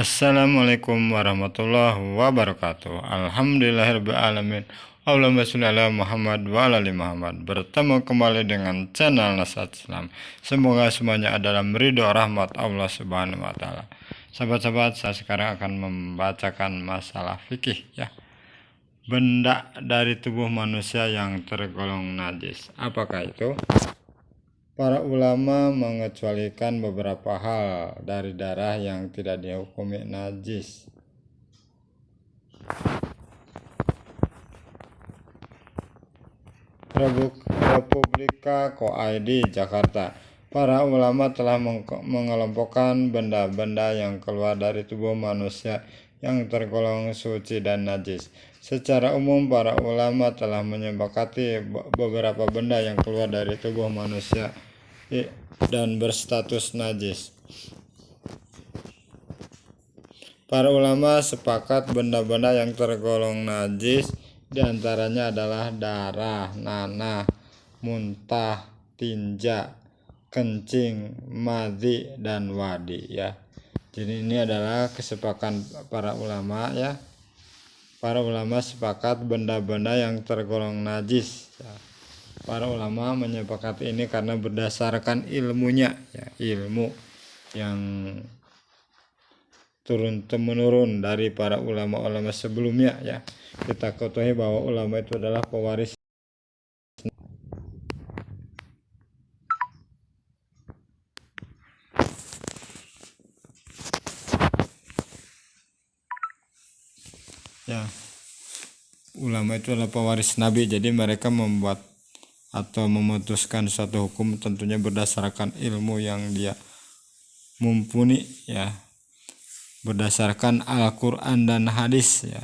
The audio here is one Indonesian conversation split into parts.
Assalamualaikum warahmatullahi wabarakatuh. Alhamdulillahirrahmanirrahim. Allahumma sholli ala Muhammad wa ala ali Muhammad. Bertemu kembali dengan channel Nasihat Islam. Semoga semuanya adalah ridho rahmat Allah Subhanahu wa taala. Sahabat-sahabat, saya sekarang akan membacakan masalah fikih ya. Benda dari tubuh manusia yang tergolong najis. Apakah itu? Para ulama mengecualikan beberapa hal dari darah yang tidak dihukumi najis. Republika Ko.id Jakarta. Para ulama telah mengelompokkan benda-benda yang keluar dari tubuh manusia yang tergolong suci dan najis. Secara umum, para ulama telah menyepakati beberapa benda yang keluar dari tubuh manusia dan berstatus najis. Para ulama sepakat benda-benda yang tergolong najis diantaranya adalah darah, nanah, muntah, tinja, kencing, madhi, dan wadi ya. Jadi ini adalah kesepakatan para ulama ya. Para ulama sepakat benda-benda yang tergolong najis ya. Para ulama menyepakati ini karena berdasarkan ilmunya ya, ilmu yang turun-temurun dari para ulama-ulama sebelumnya ya. Kita ketahui bahwa ulama itu adalah pewaris ya. Ulama itu adalah pewaris Nabi, jadi mereka membuat atau memutuskan suatu hukum tentunya berdasarkan ilmu yang dia mumpuni ya, berdasarkan Al-Quran dan hadis ya.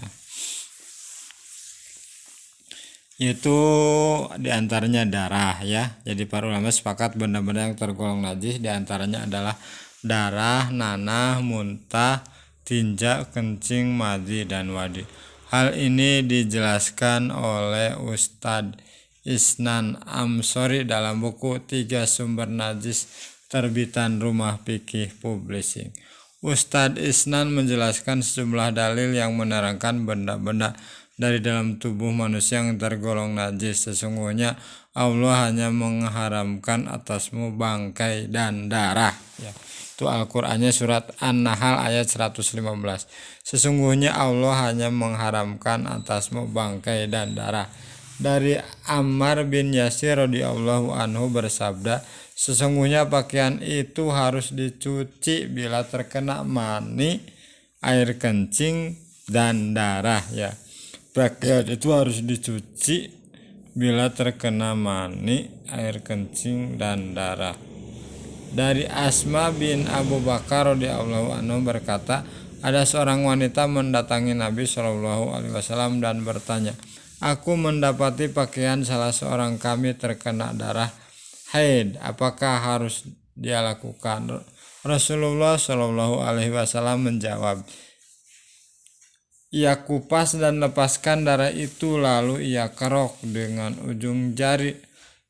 Itu diantaranya darah ya. Jadi para ulama sepakat benda-benda yang tergolong najis diantaranya adalah darah, nanah, muntah, tinja, kencing, madhi, dan wadi. Hal ini dijelaskan oleh Ustadz Isnan Amsori dalam buku 3 Sumber Najis terbitan Rumah Fikih Publishing. Ustadz Isnan menjelaskan sejumlah dalil yang menerangkan benda-benda dari dalam tubuh manusia yang tergolong najis. Sesungguhnya Allah hanya mengharamkan atasmu bangkai dan darah ya. Itu Al-Qur'annya surat An-Nahl ayat 115. Sesungguhnya Allah hanya mengharamkan atasmu bangkai dan darah. Dari Ammar bin Yasir radhiyallahu anhu bersabda, sesungguhnya pakaian itu harus dicuci bila terkena mani, air kencing, dan darah ya. Pakaian itu harus dicuci bila terkena mani, air kencing, dan darah. Dari Asma bin Abu Bakar radhiyallahu anhu berkata, ada seorang wanita mendatangi Nabi SAW dan bertanya, aku mendapati pakaian salah seorang kami terkena darah haid, apakah harus dia lakukan? Rasulullah SAW menjawab, ia kupas dan lepaskan darah itu, lalu ia kerok dengan ujung jari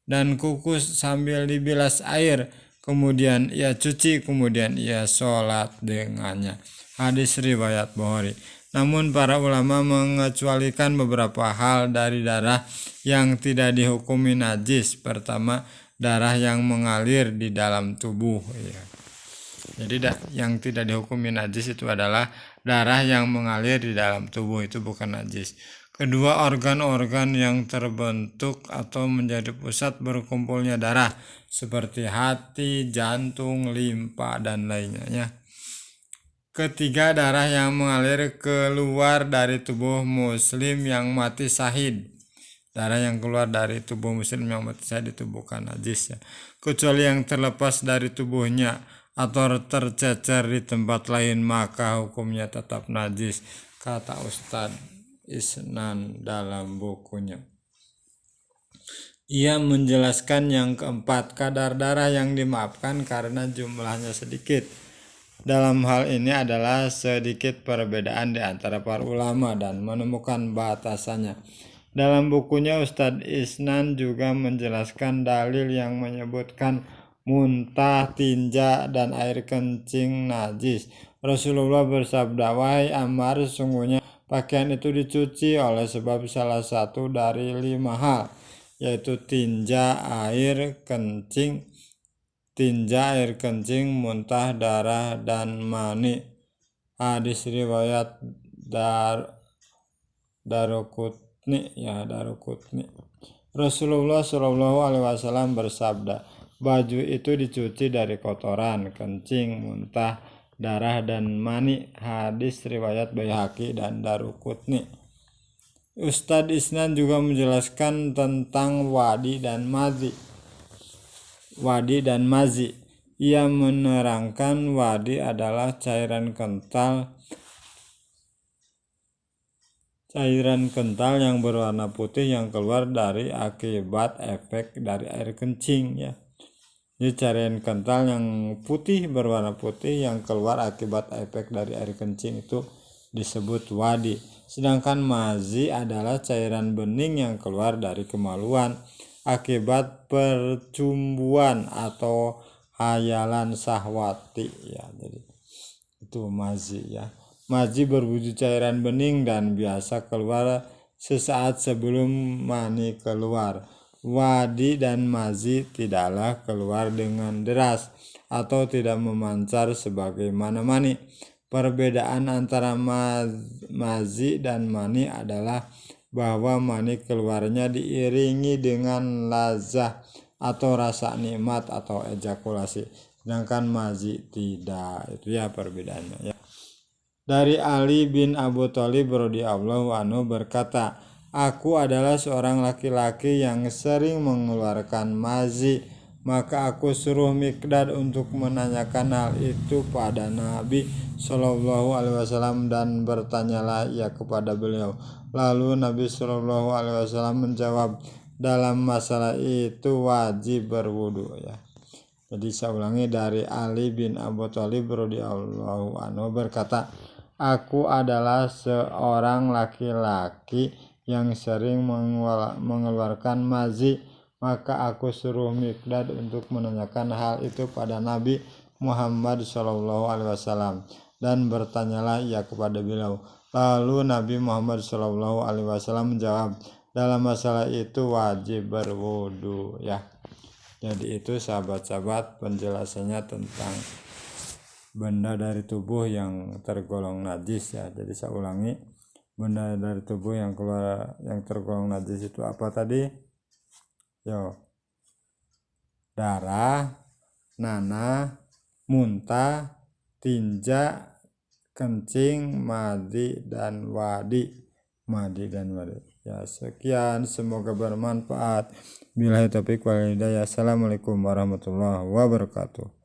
dan kukus sambil dibilas air, kemudian ia cuci, kemudian ia sholat dengannya. Hadis riwayat Bukhari. Namun para ulama mengecualikan beberapa hal dari darah yang tidak dihukumi najis. Pertama, darah yang mengalir di dalam tubuh ya. Jadi yang tidak dihukumi najis itu adalah darah yang mengalir di dalam tubuh, itu bukan najis. Kedua, organ-organ yang terbentuk atau menjadi pusat berkumpulnya darah seperti hati, jantung, limpa, dan lainnya ya. Ketiga, darah yang mengalir keluar dari tubuh muslim yang mati syahid. Darah yang keluar dari tubuh muslim yang mati syahid itu bukan najis ya. Kecuali yang terlepas dari tubuhnya atau tercecer di tempat lain, maka hukumnya tetap najis, kata Ustadz Isnan dalam bukunya. Ia menjelaskan yang keempat, kadar darah yang dimaafkan karena jumlahnya sedikit. Dalam hal ini adalah sedikit perbedaan di antara para ulama dan menemukan batasannya. Dalam bukunya Ustadz Isnan juga menjelaskan dalil yang menyebutkan muntah, tinja, dan air kencing najis. Rasulullah bersabda, "Wahai Ammar, sesungguhnya pakaian itu dicuci oleh sebab salah satu dari 5 hal, yaitu tinja air kencing, muntah darah, dan mani." Hadis riwayat Daruqutni. Rasulullah Shallallahu Alaihi Wasallam bersabda, baju itu dicuci dari kotoran, kencing, muntah, darah, dan mani. Hadis riwayat Baihaqi dan Daruqutni. Ustadz Isnan juga menjelaskan tentang wadi dan mazi. Ia menerangkan wadi adalah cairan kental yang berwarna putih yang keluar dari akibat efek dari air kencing, ya. Jadi cairan kental yang putih berwarna putih yang keluar akibat efek dari air kencing itu disebut wadi. Sedangkan mazi adalah cairan bening yang keluar dari kemaluan akibat percumbuan atau hayalan sahwati, ya. Jadi itu mazi, ya. Mazi berwujud cairan bening dan biasa keluar sesaat sebelum mani keluar. Wadi dan mazi tidaklah keluar dengan deras atau tidak memancar sebagaimana mani. Perbedaan antara mazi dan mani adalah bahwa mani keluarnya diiringi dengan lazah atau rasa nikmat atau ejakulasi, sedangkan mazi tidak. Itu ya perbedaannya, ya. Dari Ali bin Abu Thalib radhiyallahu anhu berkata, "Aku adalah seorang laki-laki yang sering mengeluarkan mazi, maka aku suruh Miqdad untuk menanyakan hal itu pada Nabi Shallallahu Alaihi Wasallam dan bertanyalah ia kepada beliau. Lalu Nabi Shallallahu Alaihi Wasallam menjawab, dalam masalah itu wajib berwudu, ya." Jadi saya ulangi, dari Ali bin Abu Thalib radhiyallahu anhu berkata, "Aku adalah seorang laki-laki yang sering mengeluarkan mazi, maka aku suruh Miqdad untuk menanyakan hal itu pada Nabi Muhammad Shallallahu Alaihi Wasallam dan bertanyalah ia kepada beliau. Lalu Nabi Muhammad Shallallahu Alaihi Wasallam menjawab, dalam masalah itu wajib berwudu, ya." Jadi itu sahabat-sahabat penjelasannya tentang benda dari tubuh yang tergolong najis, ya. Jadi saya ulangi, benda dari tubuh yang tergolong najis itu apa tadi? Darah, nanah, muntah, tinja, kencing, madi dan wadi. Ya, sekian, semoga bermanfaat. Billahi taufiq wal hidayah. Assalamualaikum warahmatullahi wabarakatuh.